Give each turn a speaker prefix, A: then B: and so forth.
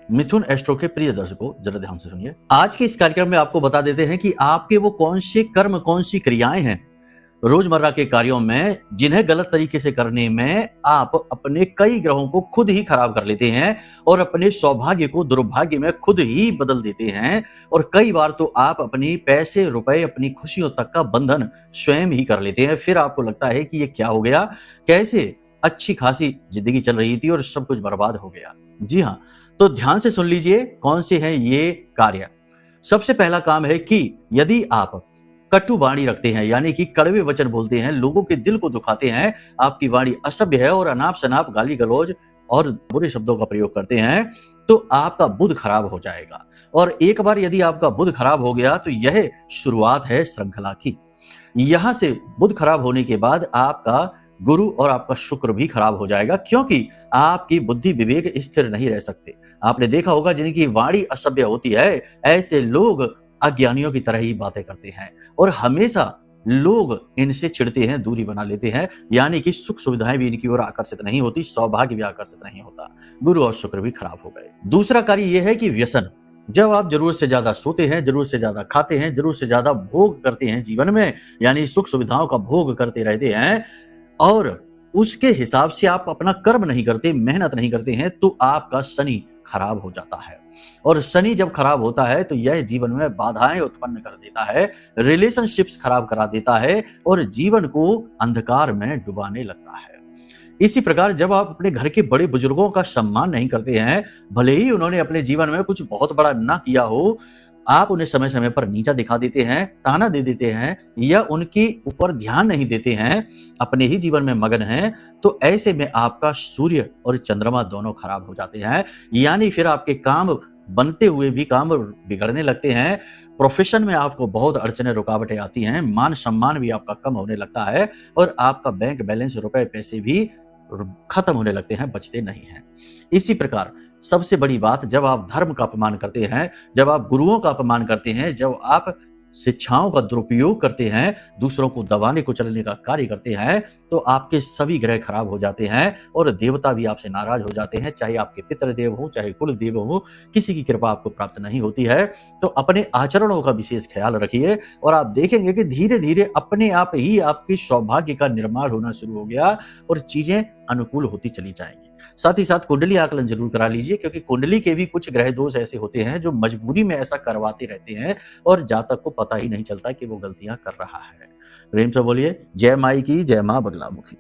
A: मिथुन astro के प्रिय दर्शकों, जरा ध्यान से सुनिए। आज के इस कार्यक्रम में आपको बता देते हैं कि आपके वो कौन से कर्म, कौन सी क्रियाएं हैं रोजमर्रा के कार्यों में, जिन्हें गलत तरीके से करने में आप अपने कई ग्रहों को खुद ही खराब कर लेते हैं और अपने सौभाग्य को दुर्भाग्य में खुद ही बदल देते हैं। और कई बार तो आप अपनी पैसे, रुपए, अपनी खुशियों तक का बंधन स्वयं ही कर लेते हैं। फिर आपको लगता है कि ये क्या हो गया, कैसे अच्छी खासी जिंदगी चल रही थी और सब कुछ बर्बाद हो गया। जी हाँ, तो ध्यान से सुन लीजिए कौन से हैं ये कार्य। सबसे पहला काम है कि यदि आप कटु वाणी रखते हैं, यानी कि कड़वे वचन बोलते हैं, लोगों के दिल को दुखाते हैं, आपकी वाणी असभ्य है और अनाप शनाप गाली गलौज और बुरे शब्दों का प्रयोग करते हैं, तो आपका बुध खराब हो जाएगा। और एक बार यदि आपका बुध खराब हो गया तो यह शुरुआत है श्रृंखला की। यहां से बुध खराब होने के बाद आपका गुरु और आपका शुक्र भी खराब हो जाएगा, क्योंकि आपकी बुद्धि विवेक स्थिर नहीं रह सकते। आपने देखा होगा जिनकी वाणी असभ्य होती है, ऐसे लोग अज्ञानियों की तरह ही बातें करते हैं और हमेशा लोग इनसे चिढ़ते हैं, दूरी बना लेते हैं, यानी कि सुख सुविधाएं भी इनकी ओर आकर्षित नहीं होती, सौभाग्य भी आकर्षित नहीं होता। गुरु और शुक्र भी खराब हो गए। दूसरा कार्य यह है कि व्यसन। जब आप जरूरत से ज्यादा सोते हैं, जरूरत से ज्यादा खाते हैं, जरूरत से ज्यादा भोग करते हैं जीवन में, यानी सुख सुविधाओं का भोग करते रहते हैं और उसके हिसाब से आप अपना कर्म नहीं करते, मेहनत नहीं करते हैं, तो आपका शनि खराब हो जाता है। और शनि जब खराब होता है तो यह जीवन में बाधाएं उत्पन्न कर देता है, रिलेशनशिप्स खराब करा देता है और जीवन को अंधकार में डुबाने लगता है। इसी प्रकार जब आप अपने घर के बड़े बुजुर्गों का सम्मान नहीं करते हैं, भले ही उन्होंने अपने जीवन में कुछ बहुत बड़ा ना किया हो, आप उन्हें समय समय पर नीचा दिखा देते हैं, ताना दे देते हैं या उनके ऊपर ध्यान नहीं देते हैं, अपने ही जीवन में मगन हैं, तो ऐसे में आपका सूर्य और चंद्रमा दोनों खराब हो जाते हैं। यानी फिर आपके काम बनते हुए भी काम बिगड़ने लगते हैं, प्रोफेशन में आपको बहुत अड़चने रुकावटें आती हैं, मान सम्मान भी आपका कम होने लगता है और आपका बैंक बैलेंस, रुपए पैसे भी खत्म होने लगते हैं, बचते नहीं हैं। इसी प्रकार सबसे बड़ी बात, जब आप धर्म का अपमान करते हैं, जब आप गुरुओं का अपमान करते हैं, जब आप शिक्षाओं का दुरुपयोग करते हैं, दूसरों को दबाने कुचलने का कार्य करते हैं, तो आपके सभी ग्रह खराब हो जाते हैं और देवता भी आपसे नाराज हो जाते हैं। चाहे आपके पितृदेव हो, चाहे कुल देव हो, किसी की कृपा आपको प्राप्त नहीं होती है। तो अपने आचरणों का विशेष ख्याल रखिए और आप देखेंगे कि धीरे धीरे अपने आप ही आपके सौभाग्य का निर्माण होना शुरू हो गया और चीजें अनुकूल होती चली जाएंगी। साथ ही साथ कुंडली आकलन जरूर करा लीजिए, क्योंकि कुंडली के भी कुछ ग्रह दोष ऐसे होते हैं जो मजबूरी में ऐसा करवाते रहते हैं और जातक को पता ही नहीं चलता कि वो गलतियां कर रहा है। प्रेम से बोलिए जय माई की, जय मां बगलामुखी।